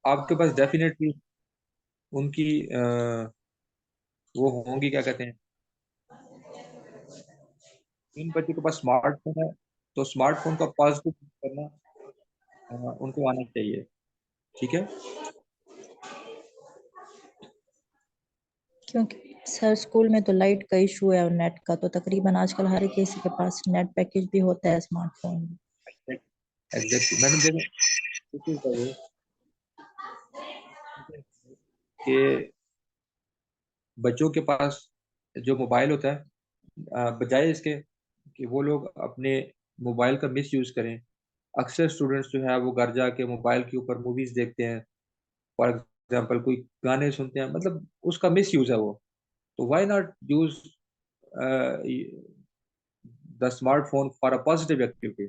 आपके पास डेफिनेटली उनकी वो होंगी, क्या कहते हैं, इन बच्चों के पास स्मार्टफोन है, तो स्मार्टफोन का पॉजिटिव करना उनको आना चाहिए। ठीक है। क्योंकि सर स्कूल में तो लाइट का इशू है और नेट का, तो तकरीबन आजकल हर किसी के पास नेट पैकेज भी होता है स्मार्टफोन में। एग्जैक्टली मैडम, देखो कि बच्चों के पास जो मोबाइल होता है, बजाय इसके कि वो लोग अपने मोबाइल का मिस यूज करें, अक्सर स्टूडेंट्स जो है वो घर जाके मोबाइल के ऊपर मूवीज देखते हैं, फॉर एग्जांपल कोई गाने सुनते हैं, मतलब उसका मिस यूज है वो। तो why not use the smartphone for a positive activity,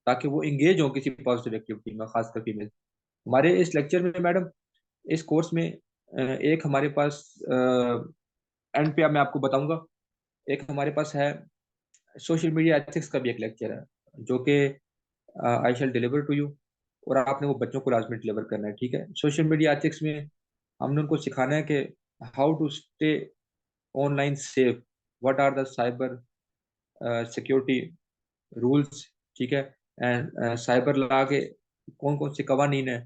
ताकि वो इंगेज हो किसी पॉजिटिव एक्टिविटी में, खासकर फीमेल। हमारे इस लेक्चर में मैडम, इस कोर्स में एक हमारे पास एंड पे मैं आपको बताऊंगा, एक हमारे पास है सोशल मीडिया एथिक्स का भी एक लेक्चर है, जो कि आई शैल डिलीवर टू यू, और आपने वो बच्चों को लाजमी डिलीवर करना है। ठीक है। सोशल मीडिया एथिक्स में हमने उनको सिखाना है कि how to stay online safe, what are the cyber security rules. ठीक है। एंड साइबर लॉ के कौन कौन से कवानीन है,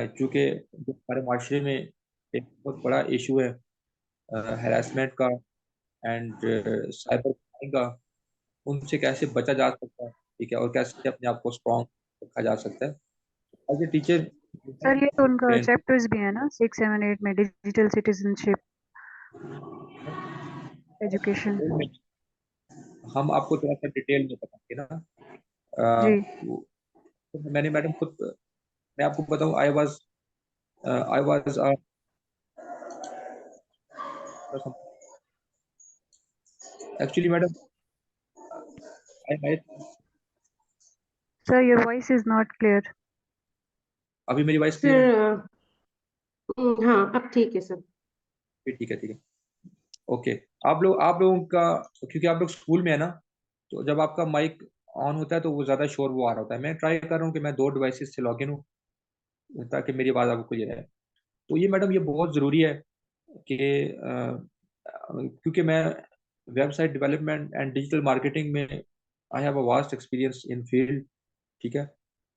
चूँकि जो हमारे माशरे में एक बहुत बड़ा इशू है हरासमेंट का एंड साइबर क्राइम का, उनसे कैसे बचा जा सकता है। ठीक है। और कैसे अपने आप को स्ट्रॉन्ग रखा जा सकता है एज ए टीचर। सर ये तो उनका चैप्टर्स भी है ना, 6, 7, 8 में, डिजिटल सिटीजनशिप एजुकेशन। हम आपको थोड़ा सा डिटेल में बताएंगे ना। जी मैंने मैडम खुद, मैं आपको बताऊं, I was actually madam, I sir, your voice is not clear. अभी मेरी वॉइस क्लियर है? सर हाँ अब ठीक है सर। ठीक है, ठीक है। ओके। आप लोगों का, क्योंकि आप लोग स्कूल में है ना, तो जब आपका माइक ऑन होता है तो वो ज़्यादा शोर वो आ रहा होता है। मैं ट्राई कर रहा हूँ कि मैं दो डिवाइसेस से लॉग इन हूँ, ताकि मेरी आवाज़ आपको क्लियर है। तो ये मैडम, ये बहुत ज़रूरी है कि क्योंकि मैं website development and digital marketing में I have a vast experience in field. ठीक है।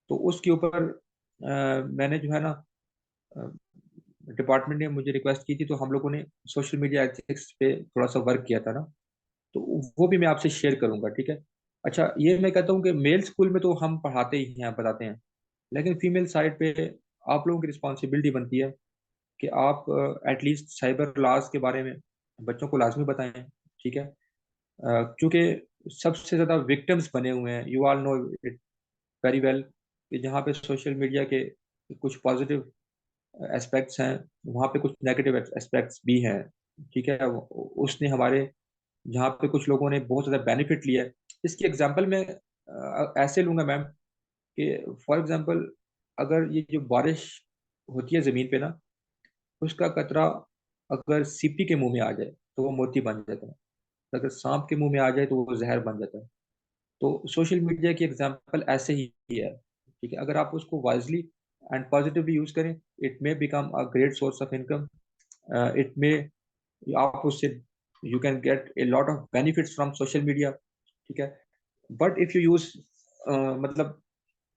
तो उसके ऊपर मैंने जो है ना, डिपार्टमेंट ने मुझे रिक्वेस्ट की थी, तो हम लोगों ने सोशल मीडिया एथिक्स पे थोड़ा सा वर्क किया था ना, तो वो भी मैं आपसे शेयर करूंगा। ठीक है। अच्छा, ये मैं कहता हूँ कि मेल स्कूल में तो हम पढ़ाते ही हैं, बताते हैं, लेकिन फीमेल साइड पे आप लोगों की रिस्पॉन्सिबिलिटी बनती है कि आप एटलीस्ट साइबर लॉज के बारे में बच्चों को लाजमी बताएं। ठीक है। क्योंकि सबसे ज़्यादा विक्टिम्स बने हुए हैं, you all know it very well, कि जहाँ पे सोशल मीडिया के कुछ पॉजिटिव एस्पेक्ट्स हैं, वहाँ पे कुछ नेगेटिव एस्पेक्ट्स भी हैं। ठीक है। उसने हमारे, जहाँ पे कुछ लोगों ने बहुत ज़्यादा बेनिफिट लिया है, इसकी एग्जांपल मैं ऐसे लूंगा मैम, कि फॉर एग्जांपल अगर ये जो बारिश होती है ज़मीन पे ना, उसका कतरा अगर सीपी के मुंह में आ जाए तो वो मोती बन जाता है, अगर सांप के मुंह में आ जाए तो वो जहर बन जाता है। तो सोशल मीडिया की एग्जांपल ऐसे ही है। ठीक है। अगर आप उसको वाइजली एंड पॉजिटिवली यूज करें, it may become a great source of income. It may, आप उससे you can get a lot of benefits from social media. ठीक है। बट इफ यू यूज, मतलब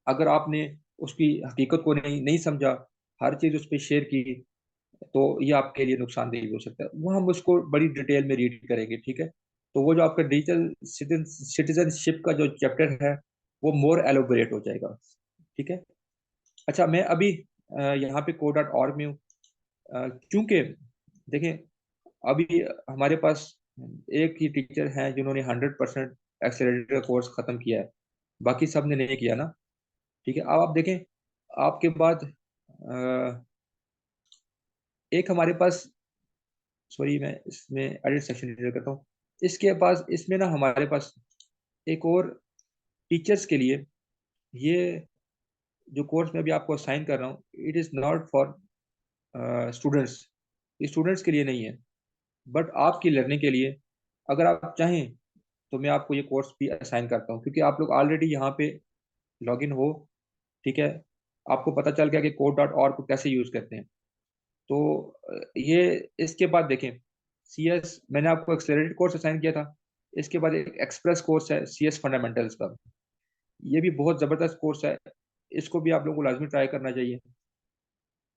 अगर आपने उसकी हकीकत को नहीं नहीं समझा, हर चीज उस पर शेयर की, तो ये आपके लिए नुकसानदेह भी हो सकता है। वो हम उसको बड़ी डिटेल में रीड करेंगे। ठीक है। तो वो जो आपका डिजिटल सिटीजनशिप का जो चैप्टर है, वो मोर एलोबरेट हो जाएगा। ठीक है। अच्छा, मैं अभी यहाँ पे code.org में हूँ, क्योंकि देखें, अभी हमारे पास एक ही टीचर हैं जिन्होंने 100% एक्सेलरेटर का कोर्स खत्म किया है, बाकी सब ने नहीं किया ना। ठीक है। अब आप देखें, आपके बाद एक हमारे पास, सॉरी मैं इसमें एडिट सेक्शन एडिट करता हूँ, इसके पास, इसमें ना हमारे पास एक और टीचर्स के लिए, ये जो कोर्स मैं अभी आपको असाइन कर रहा हूँ, it is not for students, ये स्टूडेंट्स के लिए नहीं है, बट आपकी लर्निंग के लिए। अगर आप चाहें तो मैं आपको ये कोर्स भी असाइन करता हूँ, क्योंकि आप लोग ऑलरेडी यहाँ पे लॉगिन हो। ठीक है। आपको पता चल गया कि कोड डॉट ऑर्ग को कैसे यूज करते हैं। तो ये इसके बाद देखें, CS मैंने आपको एक्सेलरेटेड कोर्स असाइन किया था। इसके बाद एक एक्सप्रेस कोर्स है CS फंडामेंटल्स का, ये भी बहुत ज़बरदस्त कोर्स है, इसको भी आप लोगों को लाजमी ट्राई करना चाहिए।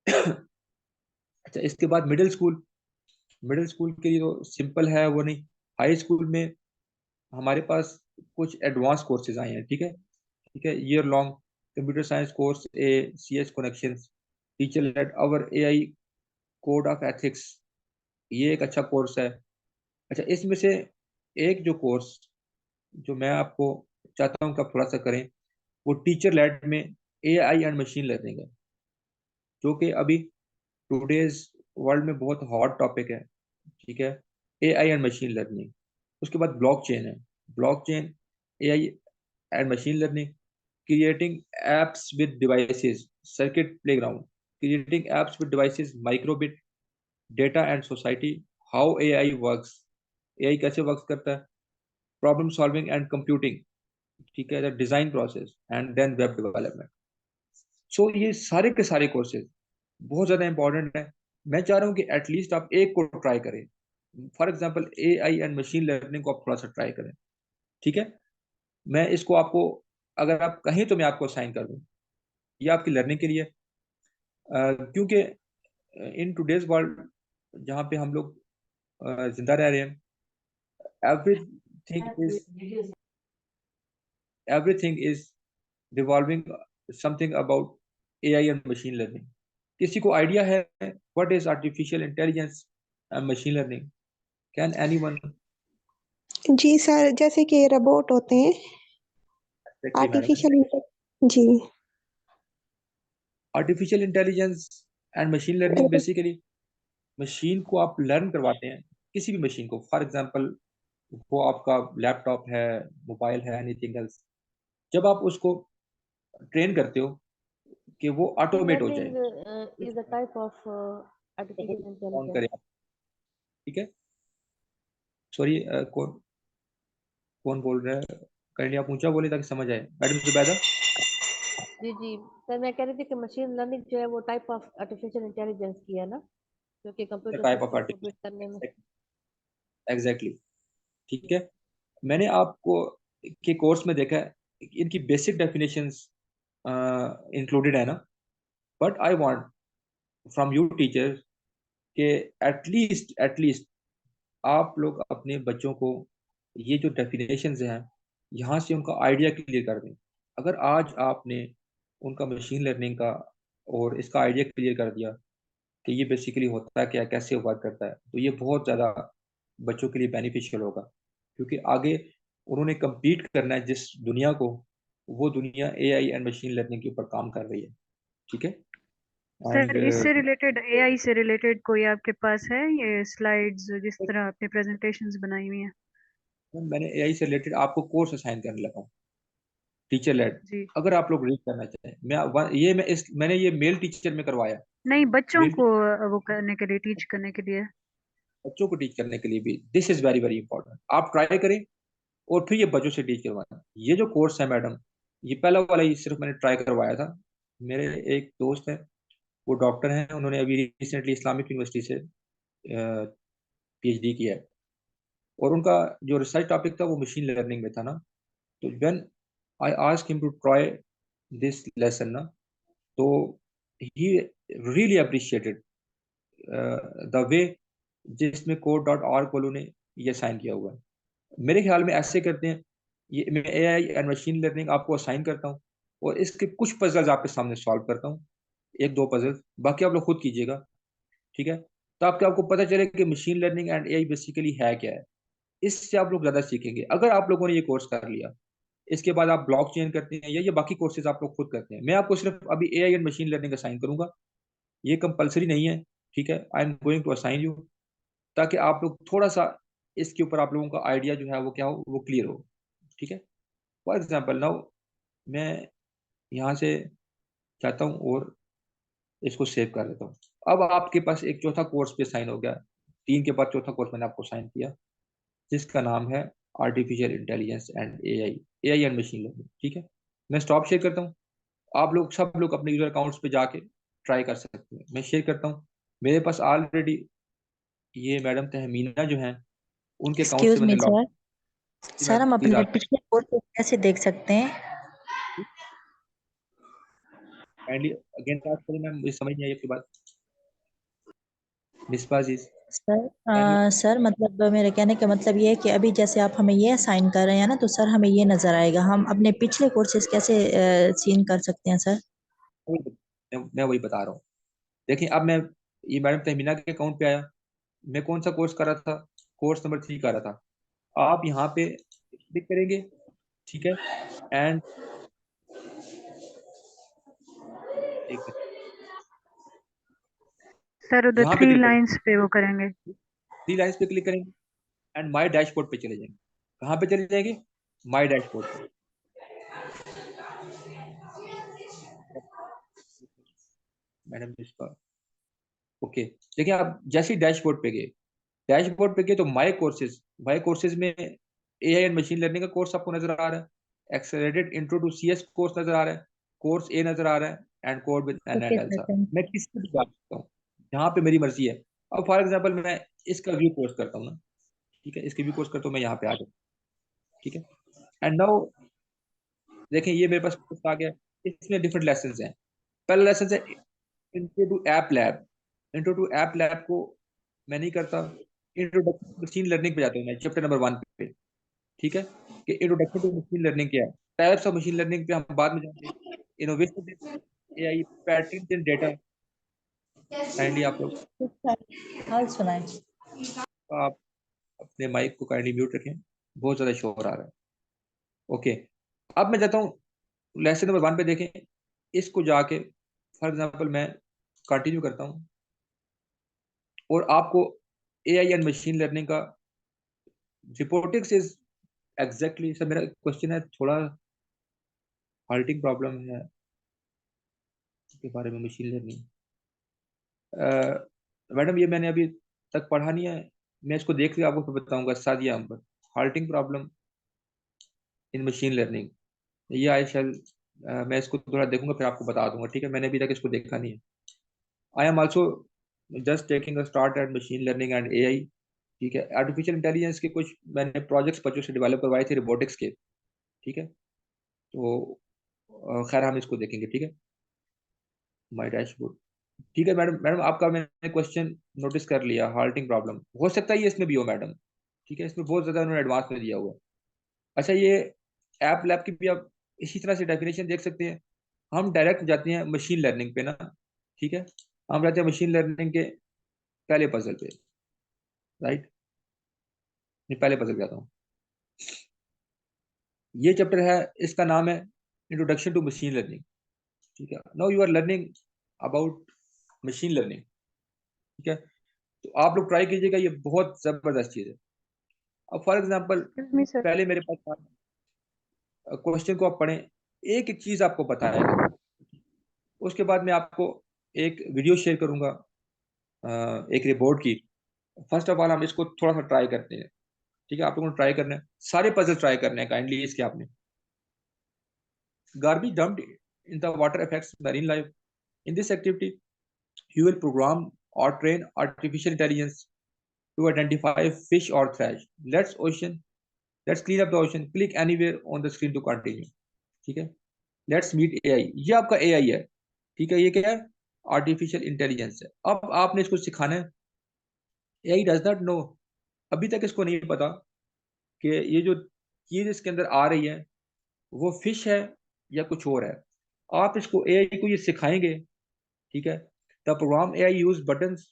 अच्छा, इसके बाद मिडिल स्कूल। मिडिल स्कूल के लिए तो सिंपल है वो, नहीं, हाई स्कूल में हमारे पास कुछ एडवांस कोर्सेज आए हैं, ठीक है। ठीक है, year long computer science course a CS connections, teacher led our AI code of ethics, ये एक अच्छा कोर्स है। अच्छा, इसमें से एक जो कोर्स जो मैं आपको चाहता हूँ कि आप थोड़ा सा करें, वो टीचर लेड में AI एंड मशीन लर्निंग है, जो कि अभी टुडेज वर्ल्ड में बहुत हॉट टॉपिक है। ठीक है, AI एंड मशीन लर्निंग। उसके बाद ब्लॉकचेन है, blockchain, AI and machine learning, creating apps with devices, circuit playground, creating apps with devices, microbit, data and society, how AI works, AI कैसे work करता है, problem solving and computing, ठीक है, the design process and then web development. So ये सारे के सारे courses बहुत ज़्यादा इंपॉर्टेंट है। मैं चाह रहा हूँ कि एटलीस्ट आप एक को ट्राई करें। For example AI and machine learning को आप थोड़ा सा ट्राई करें, ठीक है। मैं इसको आपको, अगर आप कहें तो मैं आपको साइन कर दूँ, ये आपकी लर्निंग के लिए क्योंकि इन टुडेज वर्ल्ड जहाँ पे हम लोग जिंदा रह रहे हैं, everything is everything is revolving something about AI and machine learning. किसी को आइडिया है what is artificial intelligence and machine learning? Can anyone? जी सर, जैसे कि रोबोट होते हैं, एग्जैक्टली मैडम, जी। Artificial intelligence and machine learning basically machine को आप लर्न करवाते हैं, किसी भी मशीन को, फॉर एग्जांपल वो आपका लैपटॉप है, मोबाइल है, एनीथिंग एल्स, जब आप उसको ट्रेन करते हो कि वो ऑटोमेट हो जाए, Learning is a type of artificial on intelligence. करें आप, ठीक है। सॉरी, कौन कौन बोल रहा है? काइंडली आप ऊंचा बोले ताकि समझ आए। मैडम जुबैदा? जी सर, मैं कह रही थी कि मशीन लर्निंग जो है वो टाइप ऑफ आर्टिफिशियल इंटेलिजेंस की है ना, क्योंकि कंप्यूटर टाइप ऑफ सिस्टम को बिल्ड करने में। आर्टिफिशियल, एग्जैक्टली, ठीक है। मैंने आपको के कोर्स में देखा है, इनकी बेसिक डेफिनेशंस इंक्लूडेड है ना, but I want from you teacher के एटलीस्ट आप लोग अपने बच्चों को ये जो डेफिनेशंस हैं यहाँ से उनका आइडिया क्लियर कर दें। अगर आज आपने उनका मशीन लर्निंग का और इसका आइडिया क्लियर कर दिया कि ये बेसिकली होता है क्या, कैसे वर्क करता है, तो ये बहुत ज़्यादा बच्चों के लिए बेनिफिशियल होगा, क्योंकि आगे उन्होंने compete करना है जिस दुनिया को, वो दुनिया AI एंड मशीन लर्निंग के ऊपर काम कर रही है, ठीक है। सर, एंड इससे रिलेटेड, AI से रिलेटेड कोई आपके पास है ये स्लाइड्स जिस तरह आपने प्रेजेंटेशंस बनाई हुई हैं? मैंने AI से रिलेटेड आपको कोर्स असाइन करने लगा हूँ, टीचर लेड। जी, अगर आप लोग रीड करना चाहें, मैंने ये मेल टीचर में करवाया, नहीं, बच्चों मेल को वो करने के लिए, टीच करने के लिए। बच्चों को टीच करने के लिए भी this is very very important. आप ट्राई करें और फिर ये बच्चों से टीच करवाना। ये जो कोर्स है मैडम, ये पहला वाला ही सिर्फ मैंने ट्राई करवाया था। मेरे एक दोस्त है, वो डॉक्टर हैं, उन्होंने अभी रिसेंटली इस्लामिक यूनिवर्सिटी से PhD किया है, और उनका जो रिसर्च टॉपिक था वो मशीन लर्निंग में था ना। तो when I ask him to try this lesson ना, तो he really appreciated the way जिसमें code.org वालों ने ये साइन किया हुआ है। मेरे ख्याल में ऐसे करते हैं, ये मैं AI एंड मशीन लर्निंग आपको असाइन करता हूँ और इसके कुछ पजल्स आपके सामने सॉल्व करता हूँ, एक दो पजल्स, बाकी आप लोग खुद कीजिएगा, ठीक है। तो आपको पता चले कि machine learning and AI basically है क्या है। इससे आप लोग ज़्यादा सीखेंगे अगर आप लोगों ने ये कोर्स कर लिया। इसके बाद आप ब्लॉक चेन करते हैं या ये बाकी कोर्सेज आप लोग खुद करते हैं, मैं आपको सिर्फ अभी AI and machine learning assign करूंगा, ये कंपलसरी नहीं है, ठीक है। I am going to assign you, ताकि आप लोग थोड़ा सा इसके ऊपर आप लोगों का आइडिया जो है वो क्या हो, वो क्लियर हो, ठीक है। फॉर एग्जाम्पल नाउ मैं यहाँ से चाहता हूँ और इसको सेव कर देता हूँ। अब आपके पास एक चौथा कोर्स पे साइन हो गया, 3 के बाद चौथा कोर्स मैंने आपको साइन किया, जिसका नाम है artificial intelligence and AI and machine learning, ठीक है। मैं स्टॉप शेयर करता हूँ। आप लोग सब लोग अपने यूजर अकाउंट्स पे जाके ट्राई कर सकते हैं। मैं शेयर करता हूँ, मेरे पास ऑलरेडी ये मैडम तहमीना जो हैं उनके अकाउंट से एक्सक्यूज मैंने मी लॉग। सर। जी सर मैडम हम प्लीज अपने आप पिछले कोर्स कैसे देख सकते हैं? काइंडली अगेन बात करें मैम, मुझे समझ नहीं आई आपकी बात। मिस बाजी सर कैन सर मतलब मेरे कहने का मतलब ये है कि अभी जैसे आप हमें ये असाइन कर रहे हैं ना, तो सर हमें ये नजर आएगा, हम अपने पिछले कोर्सेज कैसे सीन कर सकते हैं सर? मैं वही बता रहा हूँ। देखिए अब मैं ये मैडम तहमीना के अकाउंट पे आया, मैं कौन सा कोर्स कर रहा था, कोर्स नंबर 3 कर रहा था। आप यहाँ पे क्लिक करेंगे, ठीक है, एंड एक मिनट, सर उधर यहाँ पे 3 क्लिक करेंगे, लाइंस पे वो करेंगे। 3 लाइन्स पे क्लिक करेंगे एंड माई डैशबोर्ड पे चले जाएंगे। कहाँ पे चले जाएंगे? माई डैशबोर्ड पे। मैडम इसका ओके, देखिए आप जैसे ही डैशबोर्ड पे गए, डैशबोर्ड पे गए तो माई कोर्सेज में एआई एंड मशीन लर्निंग का कोर्स आपको नजर आ रहा है, accelerated intro to CS course नजर आ रहा है, कोर्स ए नजर आ रहा है and code with an okay and sir, Elsa. Thank मैं किसी भी बात करता हूँ जहाँ पे मेरी मर्जी है। अब फॉर एग्जाम्पल मैं इसका व्यू पोस्ट करता हूँ ना, ठीक है, इसके व्यू पोस्ट करता हूँ, मैं यहाँ पे आ जाऊँ, ठीक है, एंड नाउ देखें ये मेरे पास post आ गया। इसमें डिफरेंट लेसन हैं। पहला लेसन है intro to App Lab. Intro to App Lab को मैं नहीं करता, इंट्रोडक्शन टू मशीन लर्निंग पे जाता हूँ मैं, चैप्टर नंबर 1 पे, ठीक है, कि इंट्रोडक्शन टू मशीन लर्निंग क्या है, टाइप्स ऑफ मशीन लर्निंग पे हम बाद में जाएंगे, innovation AI pattern in data. Kindly आप लोग यू हाल सुनाए। आप अपने माइक को काइंडली म्यूट रखें, बहुत ज़्यादा शोर आ रहा है। ओके, अब मैं जाता हूँ लेसन नंबर 1 पे, देखें इसको जाके फॉर एग्जांपल मैं कंटिन्यू करता हूँ और आपको एआई एंड मशीन लर्निंग का रिपोर्टिक्स इज एग्जैक्टली सर, मेरा क्वेश्चन है थोड़ा हार्टिंग प्रॉब्लम है के बारे में मशीन लर्निंग। मैडम ये मैंने अभी तक पढ़ा नहीं है, मैं इसको देख के आपको फिर बताऊंगा सादिया अंबर, हार्टिंग प्रॉब्लम इन मशीन लर्निंग। ये आई शैल मैं इसको थोड़ा देखूंगा फिर आपको बता दूंगा, ठीक है, मैंने अभी तक इसको देखा नहीं है। I am also just taking a start at machine learning and AI, ठीक है, आर्टिफिशियल इंटेलिजेंस के कुछ मैंने प्रोजेक्ट्स बच्चों से डेवलप करवाए थे रोबोटिक्स के, ठीक है, तो खैर हम इसको देखेंगे, ठीक है। माई डैशबोर्ड, ठीक है मैडम, आपका मैंने क्वेश्चन नोटिस कर लिया, हार्टिंग प्रॉब्लम हो सकता है ये इसमें भी हो मैडम, ठीक है, इसमें बहुत ज़्यादा उन्होंने एडवांस में दिया हुआ है। अच्छा ये ऐप लैब की भी आप इसी तरह से डेफिनेशन देख सकते हैं। हम डायरेक्ट जाते हैं मशीन लर्निंग पे ना, ठीक है, हम जाते हैं मशीन लर्निंग के पहले पजल पे, राइट, मैं पहले पजल जाता हूँ। ये चैप्टर है, इसका नाम है इंट्रोडक्शन टू मशीन लर्निंग, ठीक है, now you are learning about machine learning, ठीक है, तो आप लोग ट्राई कीजिएगा, ये बहुत ज़बरदस्त चीज़ है। अब for example excuse me sir. पहले मेरे पास क्वेश्चन को आप पढ़ें, एक एक चीज़ आपको बताएगा, उसके बाद मैं आपको एक वीडियो शेयर करूंगा एक रिपोर्ट की। फर्स्ट ऑफ ऑल हम इसको थोड़ा सा ट्राई करते हैं, ठीक है, आप लोगों को ट्राई करना है, सारे पजल ट्राई करने हैं काइंडली इसके आपने। Garbage dumped in the water affects marine life. In this activity you will program or train artificial intelligence to identify fish or trash. Let's clean up the ocean. Click anywhere on the screen to continue. ठीक है, let's meet AI, ये आपका AI है, ठीक है, ये क्या है, आर्टिफिशियल इंटेलिजेंस है। अब आपने इसको सिखाना है, एआई डज नॉट नो, अभी तक इसको नहीं पता कि ये जो चीज इसके अंदर आ रही है वो फिश है या कुछ और है। आप इसको एआई को ये सिखाएंगे, ठीक है, the program AI use buttons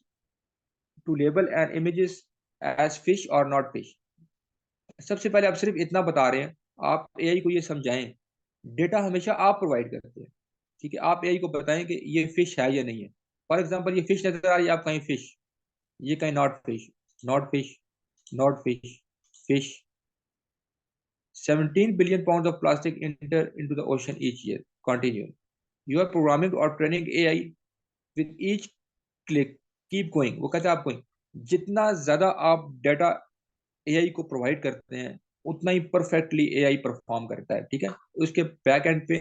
to label and images as fish और नॉट फिश। सबसे पहले आप सिर्फ इतना बता रहे हैं, आप एआई को ये समझाएं, डेटा हमेशा आप प्रोवाइड करते हैं, ठीक है, आप एआई को बताएं कि ये फिश है या नहीं है। फॉर एग्जांपल ये फिश नजर आ रही है, आप कहीं फिश, ये कहीं not fish, not fish, not fish, fish. 17 billion pounds of plastic enter into the ocean each year. Continue. You are programming or training AI with each click. Keep going. वो कहता है आप going, जितना ज्यादा आप data AI को provide करते हैं उतना ही परफेक्टली एआई परफॉर्म करता है, ठीक है, उसके बैक एंड पे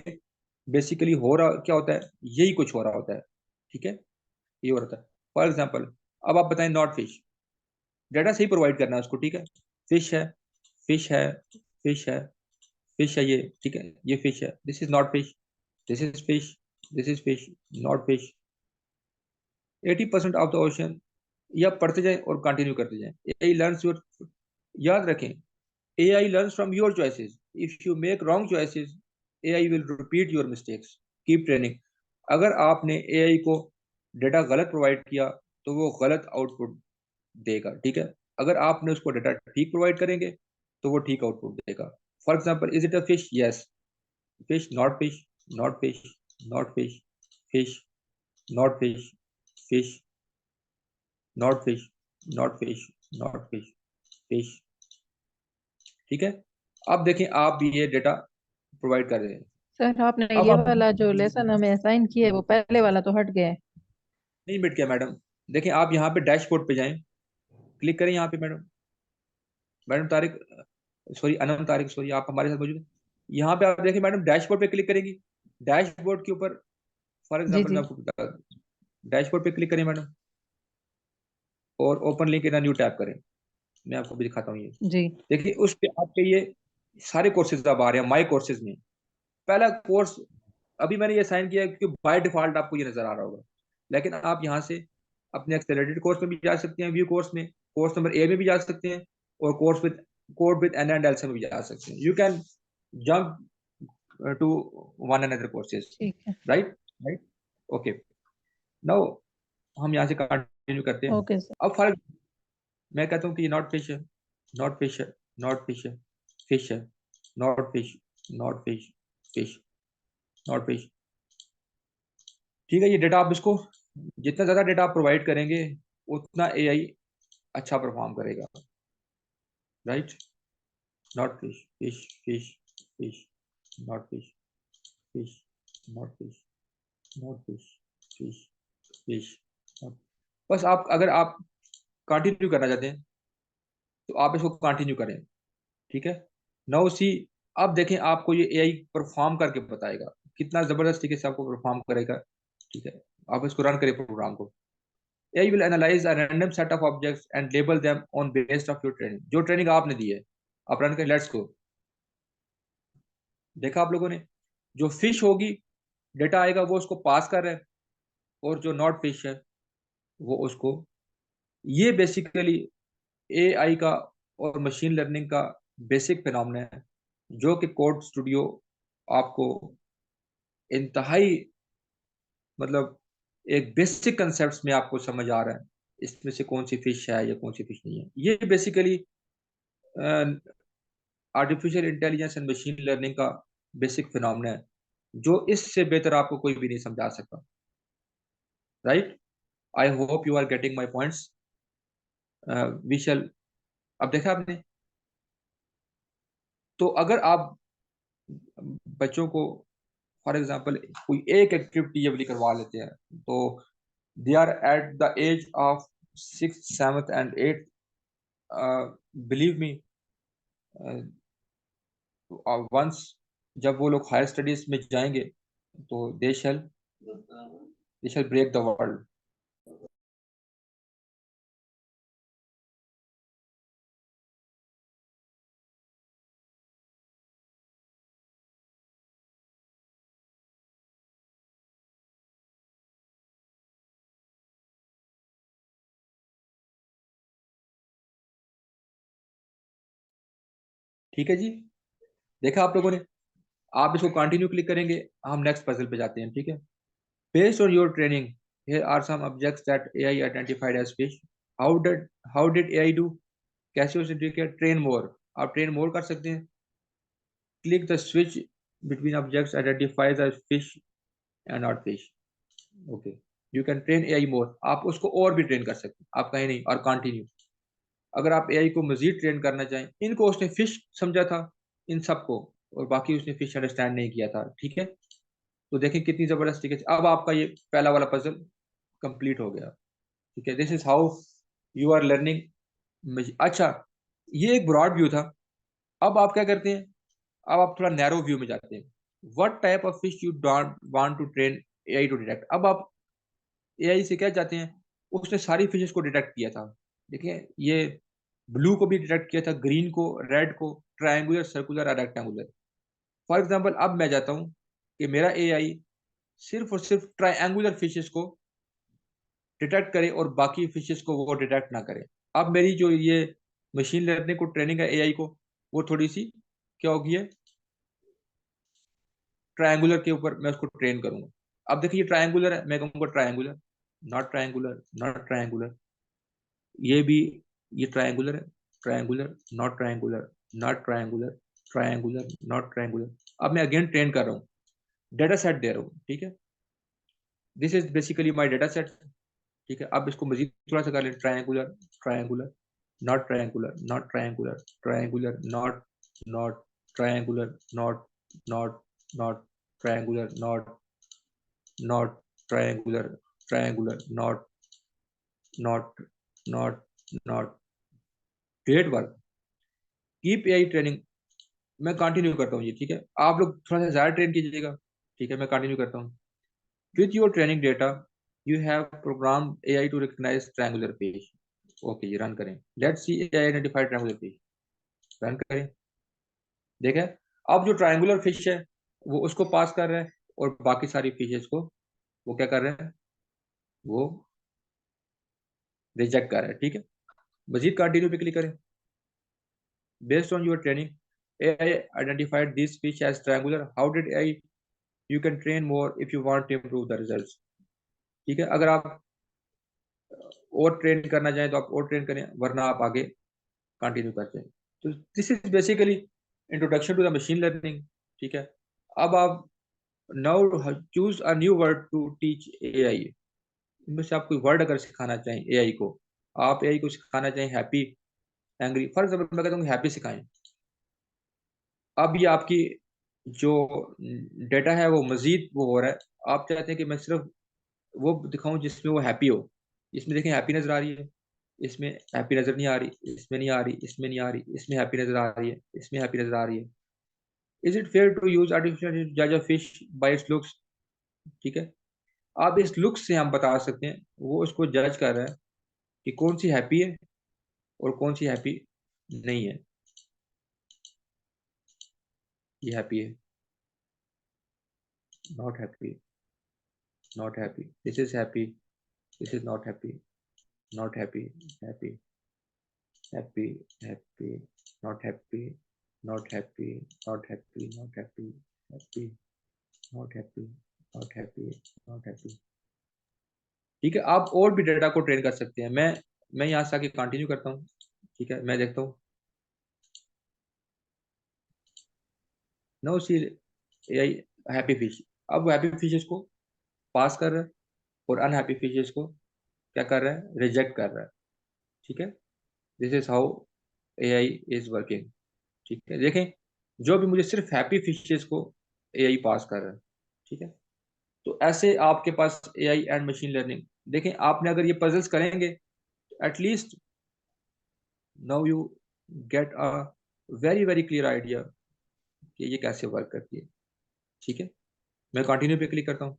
बेसिकली हो रहा क्या होता है, यही कुछ हो रहा होता है, ठीक है, ये हो रहा है। फॉर एग्जाम्पल अब आप बताएं नॉट फिश, डाटा सही प्रोवाइड करना है उसको, ठीक है, फिश है, फिश है, फिश है, फिश है, ये ठीक है, ये फिश है, this is not fish, this is fish, this is fish, not fish. 80% of the ocean, या पढ़ते जाएं और कंटिन्यू करते जाएं। एआई लर्न्स योर, याद रखें, AI learns from your choices, if you make wrong choices AI will repeat your mistakes, keep training. अगर आपने एआई को डेटा गलत प्रोवाइड किया तो वो गलत आउटपुट देगा, ठीक है, अगर आपने उसको डेटा ठीक प्रोवाइड करेंगे तो वो ठीक आउटपुट देगा। For example, is it a fish, yes, fish, not fish, not fish, not fish, fish, not fish, fish, not fish, not fish, not fish, fish, ठीक है। अब देखें आप भी ये डेटा प्रोवाइड कर रहे हैं। सर आपने अब ये आप वाला जो लेसन हमें असाइन किया है वो पहले वाला तो हट गया है। नहीं मिट गया मैडम, देखें आप यहाँ पे डैशबोर्ड पे जाएं, क्लिक करें यहाँ पे madam, madam Tariq, sorry Anam Tariq, sorry आप हमारे साथ मौजूद हैं। यहाँ पे आप देखें मैडम, डैशबोर्ड पे क्लिक करेंगी, डैशबोर्ड के ऊपर फॉर जी एग्जाम्पल जी मैं आपको बता दूं, डैशबोर्ड पे क्लिक करें मैडम और open link in new tab करें। मैं आपको भी दिखाता हूँ ये, जी देखिए उस पे आपके ये सारे कोर्सेज अब आ रहे हैं माई कोर्सेज में। पहला कोर्स अभी मैंने ये साइन किया है क्योंकि बाय डिफॉल्ट आपको ये नजर आ रहा होगा, लेकिन आप यहाँ से अपने एक्सेलरेटेड कोर्स में भी जा सकते हैं, व्यू कोर्स में, कोर्स नंबर ए में भी जा सकते हैं, और course with an and Elsa में भी जा सकते हैं। You can jump to one another courses, ठीक है। Right, right, okay. नाउ हम यहाँ से कंटिन्यू करते हैं। Okay sir. अब फर्क, मैं कहता हूँ कि नॉट फिश है, नॉट फिश है, नॉट फिश है, फिश है, not fish, not fish, fish, not fish, ठीक है। ये डेटा आप इसको, जितना ज्यादा डेटा आप प्रोवाइड करेंगे उतना एआई अच्छा परफॉर्म करेगा, right. Not fish, fish, fish, fish, not fish, fish, not fish, not fish, fish, fish, बस आप अगर आप कंटिन्यू करना चाहते हैं तो आप इसको कंटिन्यू करें, ठीक है। नाउ सी, अब देखें आपको ये एआई परफॉर्म करके बताएगा कितना जबरदस्त तरीके से आपको परफॉर्म करेगा, ठीक है। आप इसको रन करें प्रोग्राम को। AI will analyze a random set of objects and label them on based of your training, जो ट्रेनिंग आपने दी है आप रन करें। लेट्स गो, देखा आप लोगों ने, जो फिश होगी डेटा आएगा वो उसको पास कर रहा है, और जो नॉट फिश है वो उसको, ये बेसिकली AI का और मशीन लर्निंग का बेसिक फिनोमेना है, जो कि कोड स्टूडियो आपको इंतहाई, मतलब एक बेसिक कंसेप्ट में आपको समझ आ रहा है इसमें से कौन सी फिश है या कौन सी फिश नहीं है। ये basically artificial intelligence and machine learning का बेसिक फिनोमेना है, जो इससे बेहतर आपको कोई भी नहीं समझा सकता, right. I hope you are getting my points. Vishal, अब देखा आपने, तो अगर आप बच्चों को फॉर एग्जांपल कोई एक एक्टिविटी जब करवा लेते हैं तो they are at the age of 6th 7th and 8th, believe me, once जब वो लोग हायर स्टडीज में जाएंगे तो they shall break the world. ठीक है जी, देखा आप लोगों ने। आप इसको कंटिन्यू क्लिक करेंगे, हम नेक्स्ट पजल पे जाते हैं, ठीक है। Based on your training, here are some objects that AI identified as fish. How did AI do? कैसे उसने ठीक है, ट्रेन मोर, आप ट्रेन मोर कर सकते हैं। Click the switch between objects identifies as fish and not fish, okay. You can train AI more, आप उसको और भी ट्रेन कर सकते हैं, आप कहीं नहीं, और कंटिन्यू। अगर आप AI को मजीद ट्रेन करना चाहें, इनको उसने फिश समझा था इन सबको, और बाकी उसने फिश अंडरस्टैंड नहीं किया था, ठीक है। तो देखें कितनी जबरदस्त तरीके से अब आपका ये पहला वाला पजल कंप्लीट हो गया, ठीक है। This is how you are learning. अच्छा, ये एक ब्रॉड व्यू था। अब आप क्या करते हैं, अब आप थोड़ा नैरो व्यू में जाते हैं। What type of fish you don't want to train AI to detect. अब आप एआई से क्या चाहते हैं, उसने सारी फिशेस को डिटेक्ट किया था। देखिए ये ब्लू को भी डिटेक्ट किया था, ग्रीन को, रेड को, ट्रायंगुलर, सर्कुलर और रेक्टेंगुलर। फॉर एग्जांपल अब मैं चाहता हूँ कि मेरा एआई सिर्फ और सिर्फ ट्रायंगुलर फिशेस को डिटेक्ट करे और बाकी फिशेस को वो डिटेक्ट ना करे। अब मेरी जो ये मशीन लर्निंग को ट्रेनिंग है एआई को, वो थोड़ी सी क्या होगी है, ट्रायंगुलर के ऊपर मैं उसको ट्रेन करूंगा। अब देखिए ये ट्रायंगुलर है, मैं कहूंगा triangular, not triangular, not triangular. ये भी, ये ट्रायंगुलर है, triangular, not triangular, not triangular, triangular, not triangular. अब मैं अगेन ट्रेन कर रहा हूँ, डेटा सेट दे रहा हूँ, ठीक है। This is basically my data set, ठीक है। अब इसको मजीद थोड़ा सा कर लें, triangular, triangular, not triangular, not triangular, triangular, not, not, triangular, not, not, not, triangular, not, not, triangular, triangular, not, not, not, not. Great work, keep AI training. मैं continue करता हूँ ये, ठीक है। आप लोग थोड़ा सा ज़्यादा ट्रेन कीजिएगा, ठीक है। मैं कंटिन्यू करता हूँ। With your training data you have program AI to recognise triangular page. Okay, ये रन करें। Let's see AI identify triangular page. Run करें। देखें अब जो ट्रायंगुलर फिश है वो उसको पास कर रहा है, और बाकी सारी फिशेस को वो क्या कर रहे हैं, वो रिजेक्ट कर रहे हैं, ठीक है। मजीद कंटिन्यू पे क्लिक करें। Based on your training AI identified this fish as triangular. How did AI, you can train more if you want to improve the results. ठीक है, अगर आप और ट्रेन करना चाहें तो आप और ट्रेन करें, वरना आप आगे कंटिन्यू करते हैं। तो this is basically introduction to the machine learning, ठीक है। अब आप now choose a new word to teach AI. इनमें से आप कोई वर्ड अगर सिखाना चाहें एआई को, आप एआई को सिखाना चाहें हैप्पी, एंग्री, फॉर एग्जाम्पल मैं कहता हूँ हैप्पी सिखाएं। अब ये आपकी जो डेटा है वो मजीद वो हो रहा है। आप चाहते हैं कि मैं सिर्फ वो दिखाऊं जिसमें वो हैप्पी हो। इसमें देखें हैप्पी नजर आ रही है, इसमें हैप्पी नजर नहीं आ रही, इसमें नहीं आ रही, इसमें नहीं आ रही, इसमें हैप्पी नजर आ रही है, इसमें हैप्पी नजर आ रही है। Is it fair to use artificial जज a fish by its looks. ठीक है, आप इस लुक्स से हम बता सकते हैं, वो उसको जज कर रहा है कि कौन सी हैप्पी है और कौन सी हैप्पी नहीं है। ये हैप्पी है, not happy, not happy, this is happy, this is not happy, not happy, happy, happy, happy, not happy, not happy, not happy, not happy, happy, not happy, not happy, not happy. ठीक है, आप और भी data को train कर सकते हैं। मैं यहाँ से आके कंटिन्यू करता हूँ, ठीक है। मैं देखता हूँ नो सी एआई हैप्पी फिश। अब हैप्पी फिशेस को पास कर रहा है और अनहैप्पी फिशेस को क्या कर रहा है, रिजेक्ट कर रहा है, ठीक है। This is how AI is working, ठीक है। देखें जो भी मुझे सिर्फ हैप्पी फिशेस को एआई पास कर रहा है, ठीक है। तो ऐसे आपके पास एआई एंड मशीन लर्निंग, देखें आपने अगर ये पजल्स करेंगे at least now you get a very very clear idea कि ये कैसे वर्क करती है, ठीक है। मैं कंटिन्यू पे क्लिक करता हूँ।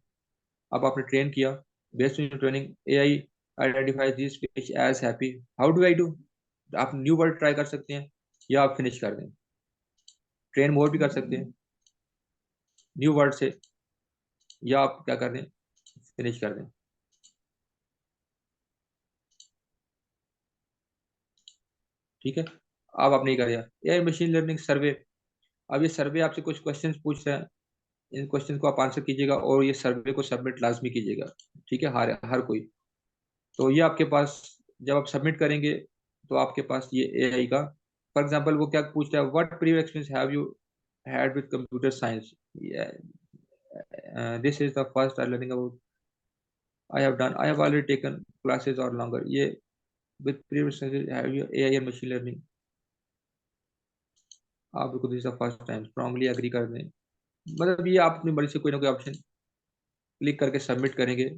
अब आपने ट्रेन किया, based on training AI identifies this fish as happy. How do I do, आप न्यू वर्ड ट्राई कर सकते हैं या आप फिनिश कर दें, ट्रेन मोर भी कर सकते हैं न्यू वर्ड से, या आप क्या कर दें, फिनिश कर दें। ठीक है, अब आपने कर दिया एआई मशीन लर्निंग सर्वे। अब ये सर्वे आपसे कुछ क्वेश्चंस पूछ रहे हैं, इन क्वेश्चन को आप आंसर कीजिएगा और ये सर्वे को सबमिट लाजमी कीजिएगा, ठीक है, हर हर कोई। तो ये आपके पास जब आप सबमिट करेंगे तो आपके पास ये एआई का, फॉर एग्जांपल वो क्या पूछ रहा है, what previous experience have you had with computer science. This is the first I learning about, I have done, I have already taken classes और लॉन्गर। ये with previous have you AI and machine learning. आप बिल्कुल this is the first time, strongly agree कर दें। मतलब ये आप अपनी मर्जी से कोई ना कोई ऑप्शन क्लिक करके सबमिट करेंगे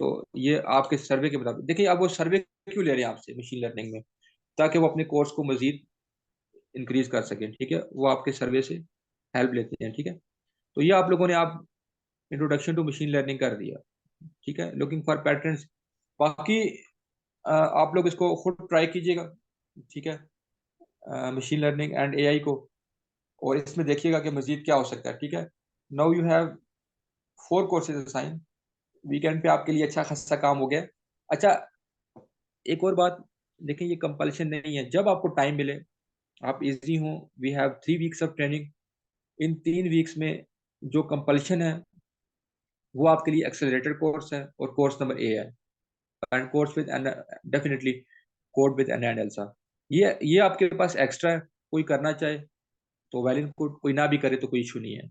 तो ये आपके सर्वे के मुताबिक। देखिए अब वो सर्वे क्यों ले रहे हैं आपसे मशीन लर्निंग में, ताकि वो अपने कोर्स को मजीद इंक्रीज कर सकें, ठीक है। वो आपके सर्वे से हेल्प लेते हैं, ठीक है। तो ये आप लोगों ने आप इंट्रोडक्शन टू मशीन लर्निंग कर दिया, ठीक है, लुकिंग फॉर पैटर्न्स। बाकी आप लोग इसको खुद ट्राई कीजिएगा, ठीक है, मशीन लर्निंग एंड एआई को, और इसमें देखिएगा कि मजीद क्या हो सकता है, ठीक है। Now you have 4 courses assign, weekend पे आपके लिए अच्छा खासा काम हो गया। अच्छा, एक और बात देखें, ये कंपल्शन नहीं है, जब आपको टाइम मिले आप इजी हो, we have 3 weeks of training. इन 3 वीक्स में जो कंपल्शन है वो आपके लिए एक्सेलरेटेड कोर्स है और कोर्स नंबर ए है, and course with definitely code with an and Elsa. ये आपके पास एक्स्ट्रा है, कोई करना चाहे तो वेल एंड गुड, कोई ना भी करे तो कोई इशू नहीं है,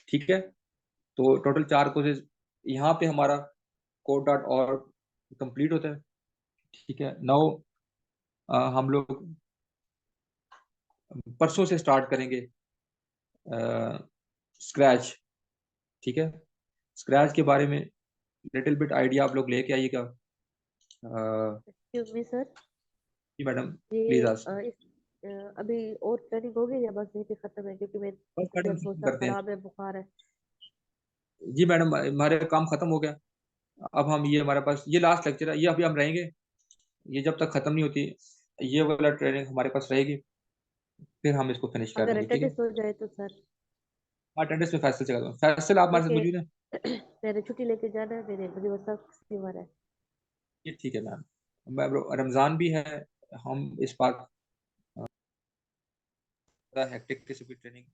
ठीक है। तो टोटल 4 कोर्सेज यहाँ पे हमारा code.org कंप्लीट होता है, ठीक है। नाउ हम लोग परसों से स्टार्ट करेंगे स्क्रैच, ठीक है। स्क्रैच के बारे में लिटिल बिट आइडिया आप लोग लेके आइएगा। एक्सक्यूज मी सर, जी मैडम, ये प्लीज आस्क। अभी और ट्रेनिंग होगी या बस यहीं पे खत्म है? क्योंकि मेरी बस मैडम तबीयत बहुत खत्म सा करते हैं। खराब है, बुखार है। जी मैडम, हमारे काम खत्म हो गया। अब हम ये हमारे पास ये लास्ट लेक्चर है, ये अभी हम रहेंगे, ये जब तक खत्म नहीं होती ये वाला ट्रेनिंग हमारे पास रहेगी, फिर हम इसको फिनिश कर अगर देंगे, ठीक है। अटेंडेंस हो जाए तो सर, अटेंडेंस में फैसल चला, फैसल आप हमारे साथ मौजूद देखिए हैं? मैंने छुट्टी लेके जाना है, मुझे बस फीवर है। ये ठीक है मैम, रमज़ान भी है, हम इस बार हेक्टिक किसी भी ट्रेनिंग